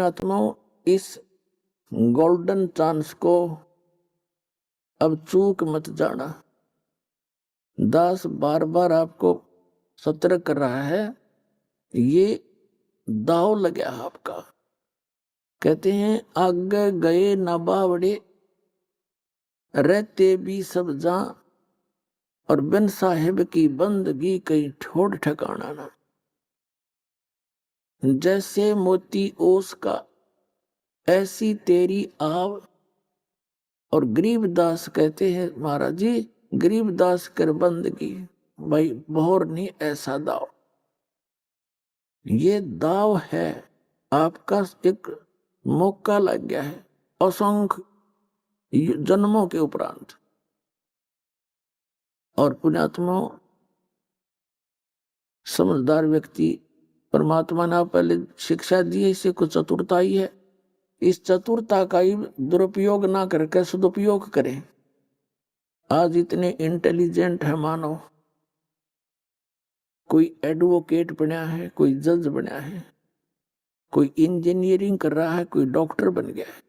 आत्माओं, इस golden chance को अब चूक मत जाना। दास बार बार आपको सतर्क कर रहा है, ये दाव लगा आपका। कहते हैं आगे गए ना बावड़े, रहते भी सब जा, और बिन साहिब की बंदगी कहीं ठोड़ ठिकाना ना। जैसे मोती ओस का ऐसी तेरी आव। और गरीबदास कहते हैं महाराज जी, गरीबदास कर बंदगी भाई बोहर नहीं ऐसा दाव। ये दाव है आपका, एक मौका लग गया है असंख्य जन्मों के उपरांत। और पुण्यात्मा समझदार व्यक्ति, परमात्मा ने पहले शिक्षा दी है, इसे कुछ चतुरता ही है। इस चतुरता का ही दुरुपयोग ना करके सदुपयोग करें। आज इतने इंटेलिजेंट है मानव, कोई एडवोकेट बना है, कोई जज बना है, कोई इंजीनियरिंग कर रहा है, कोई डॉक्टर बन गया है,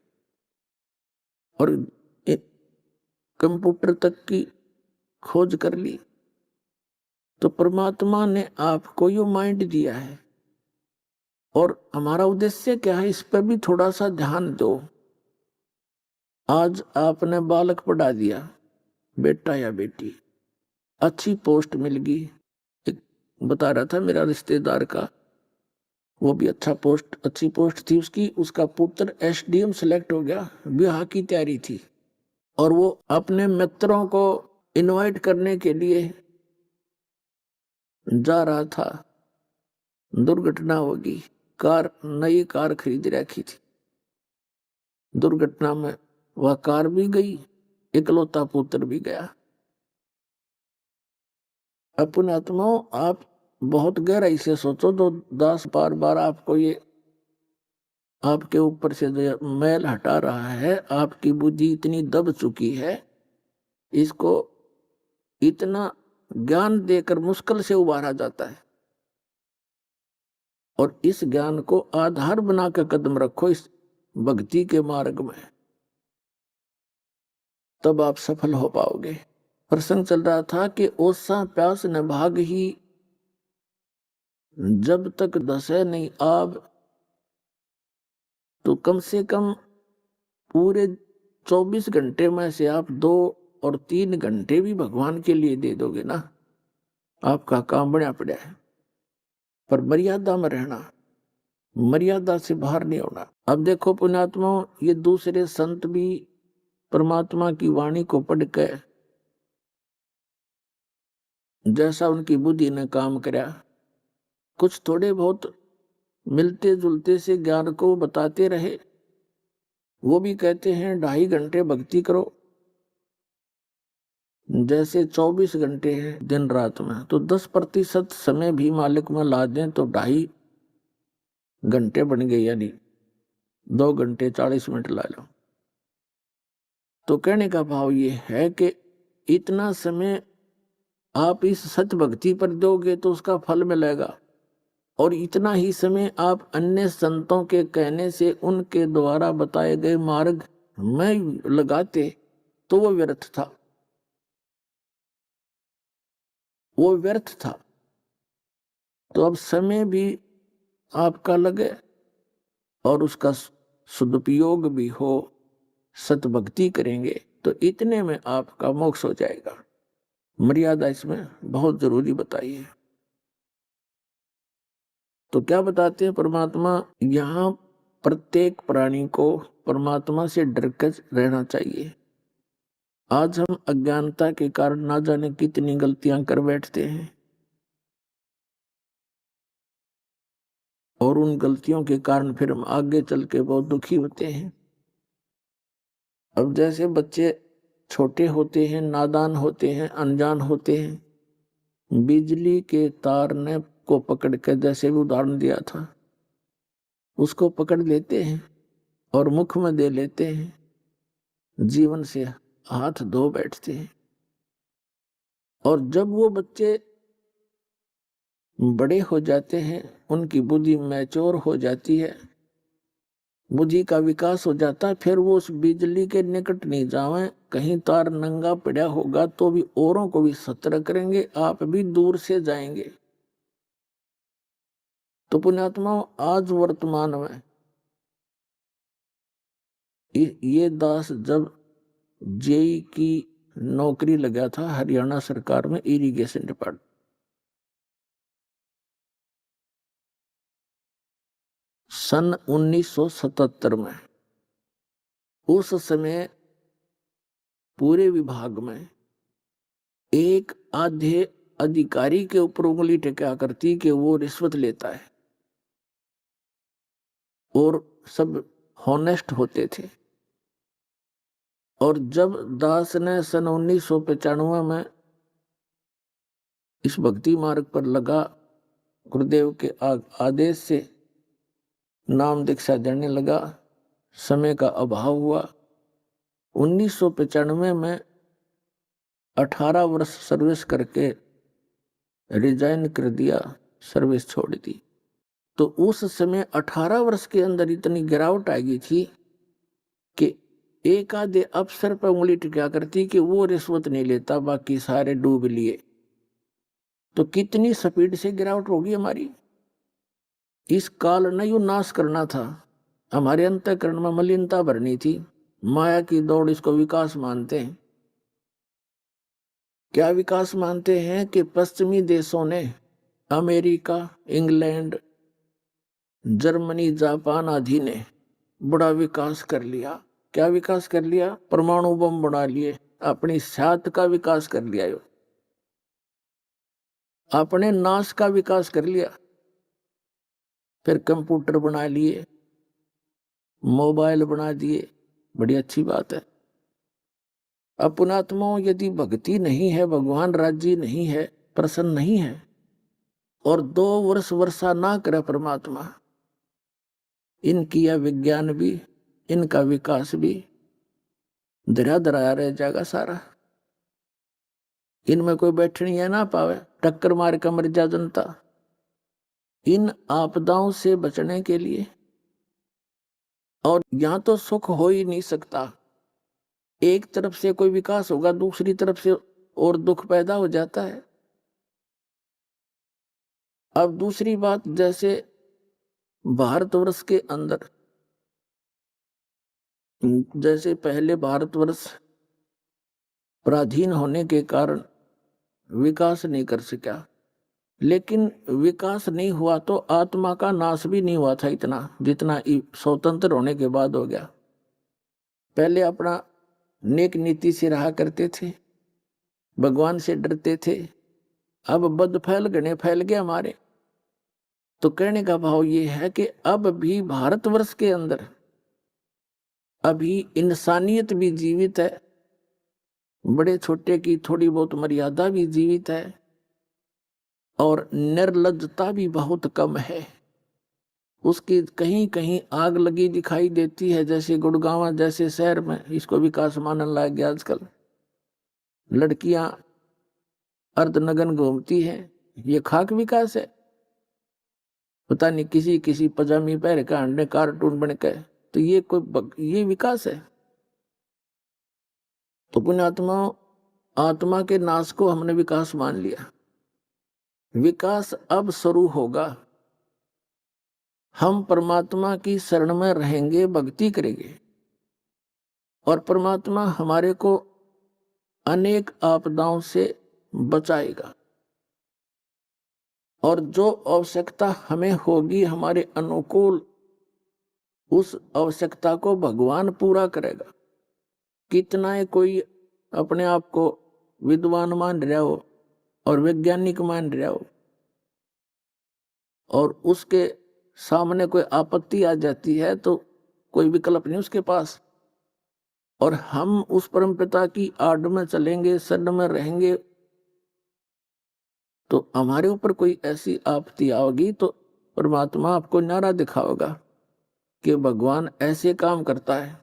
और कंप्यूटर तक की खोज कर ली। तो परमात्मा ने आपको ये माइंड दिया है, और हमारा उद्देश्य क्या है, इस पर भी थोड़ा सा ध्यान दो। आज आपने बालक पढ़ा दिया, बेटा या बेटी, अच्छी पोस्ट मिल गई। एक बता रहा था मेरा रिश्तेदार का, वो भी अच्छी पोस्ट थी उसकी, उसका पुत्र एसडीएम सेलेक्ट हो गया, ब्याह की तैयारी थी, और वो अपने मित्रों को इनवाइट करने के लिए जा रहा था। दुर्घटना होगी, नई कार खरीद रखी थी, दुर्घटना में वह कार भी गई, इकलौता पुत्र भी गया। अपने आत्माओं, आप बहुत गहराई से सोचो, तो दास बार बार आपको ये आपके ऊपर से जो मैल हटा रहा है, आपकी बुद्धि इतनी दब चुकी है, इसको इतना ज्ञान देकर मुश्किल से उबारा जाता है। और इस ज्ञान को आधार बनाकर कदम रखो इस भक्ति के मार्ग में, तब आप सफल हो पाओगे। प्रसंग चल रहा था कि ओसा प्यास न भाग ही, जब तक दसे नहीं आब। तो कम से कम पूरे 24 घंटे में से आप 2 और 3 घंटे भी भगवान के लिए दे दोगे ना, आपका काम बड़ा पड़ा है। पर मर्यादा में रहना, मर्यादा से बाहर नहीं होना। अब देखो पुण्यात्मा, ये दूसरे संत भी परमात्मा की वाणी को पढ़कर जैसा उनकी बुद्धि ने काम करा, कुछ थोड़े बहुत मिलते जुलते से ज्ञान को बताते रहे। वो भी कहते हैं 2.5 घंटे भक्ति करो, जैसे 24 घंटे हैं दिन रात में, तो 10% समय भी मालिक में ला दें तो 2.5 घंटे बन गए, यानी 2 घंटे 40 मिनट ला लो। तो कहने का भाव ये है कि इतना समय आप इस सत्य भक्ति पर दोगे तो उसका फल मिलेगा, और इतना ही समय आप अन्य संतों के कहने से, उनके द्वारा बताए गए मार्ग में लगाते तो वो व्यर्थ था, वो व्यर्थ था। तो अब समय भी आपका लगे और उसका सदुपयोग भी हो, सतभक्ति करेंगे तो इतने में आपका मोक्ष हो जाएगा। मर्यादा इसमें बहुत जरूरी बताई है। तो क्या बताते हैं परमात्मा, यहाँ प्रत्येक प्राणी को परमात्मा से डरकर रहना चाहिए। आज हम अज्ञानता के कारण ना जाने कितनी गलतियां कर बैठते हैं, और उन गलतियों के कारण फिर हम आगे चल के बहुत दुखी होते हैं। अब जैसे बच्चे छोटे होते हैं, नादान होते हैं, अनजान होते हैं, बिजली के तार ने को पकड़ के, जैसे भी उदाहरण दिया था, उसको पकड़ लेते हैं और मुख में दे लेते हैं, जीवन से हाथ धो बैठते हैं। और जब वो बच्चे बड़े हो जाते हैं, उनकी बुद्धि मैच्योर हो जाती है, बुद्धि का विकास हो जाता है, फिर वो उस बिजली के निकट नहीं जावे। कहीं तार नंगा पड़ा होगा तो भी औरों को भी सतर्क करेंगे, आप भी दूर से जाएंगे। तो पुण्यात्मा, आज वर्तमान में ये दास जब जेई की नौकरी लगा था हरियाणा सरकार में इरिगेशन डिपार्टमेंट, सन 1977 में, उस समय पूरे विभाग में एक आधे अधिकारी के ऊपर उंगली टेका करती कि वो रिश्वत लेता है, और सब हॉनेस्ट होते थे। और जब दास ने सन 1995 में इस भक्ति मार्ग पर लगा, गुरुदेव के आदेश से नाम दीक्षा देने लगा, समय का अभाव हुआ। 1995 में 18 वर्ष सर्विस करके रिजाइन कर दिया, सर्विस छोड़ दी। तो उस समय 18 वर्ष के अंदर इतनी गिरावट आ गई थी कि एक आधे अफसर पर उंगली टिका करती कि वो रिश्वत नहीं लेता, बाकी सारे डूब लिए। तो कितनी स्पीड से गिरावट होगी हमारी। इस काल ने यू नाश करना था, हमारे अंतःकरण में मलिनता भरनी थी। माया की दौड़, इसको विकास मानते हैं। क्या विकास मानते हैं कि पश्चिमी देशों ने, अमेरिका, इंग्लैंड, जर्मनी, जापान आदि ने बड़ा विकास कर लिया। क्या विकास कर लिया? परमाणु बम बना लिए, अपनी सात का विकास कर लिया, यो अपने नाश का विकास कर लिया। फिर कंप्यूटर बना लिए, मोबाइल बना दिए, बड़ी अच्छी बात है। अपनात्माओं, यदि भक्ति नहीं है, भगवान राज्य नहीं है, प्रसन्न नहीं है, और 2 वर्ष वर्षा ना करे परमात्मा, इनकी यह विज्ञान भी, इनका विकास भी धरा धराया रह जाएगा सारा। इनमें कोई बैठनी है ना पावे, टक्कर मार कर मर जा जनता। इन आपदाओं से बचने के लिए, और यहां तो सुख हो ही नहीं सकता। एक तरफ से कोई विकास होगा, दूसरी तरफ से और दुख पैदा हो जाता है। अब दूसरी बात, जैसे भारतवर्ष के अंदर, जैसे पहले भारतवर्ष पराधीन होने के कारण विकास नहीं कर सका, लेकिन विकास नहीं हुआ तो आत्मा का नाश भी नहीं हुआ था इतना जितना स्वतंत्र होने के बाद हो गया। पहले अपना नेक नीति से रहा करते थे, भगवान से डरते थे, अब बद फैल गए, फैल गए हमारे। तो कहने का भाव ये है कि अब भी भारतवर्ष के अंदर अभी इंसानियत भी जीवित है, बड़े छोटे की थोड़ी बहुत मर्यादा भी जीवित है, और निर्लज्जता भी बहुत कम है। उसकी कहीं कहीं आग लगी दिखाई देती है, जैसे गुड़गांव जैसे शहर में इसको विकास मानने लग गया आजकल। लड़कियां अर्धनग्न घूमती हैं, ये खाक विकास है? पता नहीं किसी किसी पजामी पहन के अंडे कार्टून बन के, तो ये विकास है? तो पुण्यात्मा, आत्मा के नाश को हमने विकास मान लिया। विकास अब शुरू होगा। हम परमात्मा की शरण में रहेंगे, भक्ति करेंगे, और परमात्मा हमारे को अनेक आपदाओं से बचाएगा। और जो आवश्यकता हमें होगी हमारे अनुकूल, उस आवश्यकता को भगवान पूरा करेगा। कितना है कोई अपने आप को विद्वान मान रहा हो और वैज्ञानिक मान रहा हो, और उसके सामने कोई आपत्ति आ जाती है तो कोई विकल्प नहीं उसके पास, और हम उस परमपिता की आड़ में चलेंगे, शरण में रहेंगे, तो हमारे ऊपर कोई ऐसी आपत्ति आओगी तो परमात्मा आपको नारा दिखाओगा कि भगवान ऐसे काम करता है।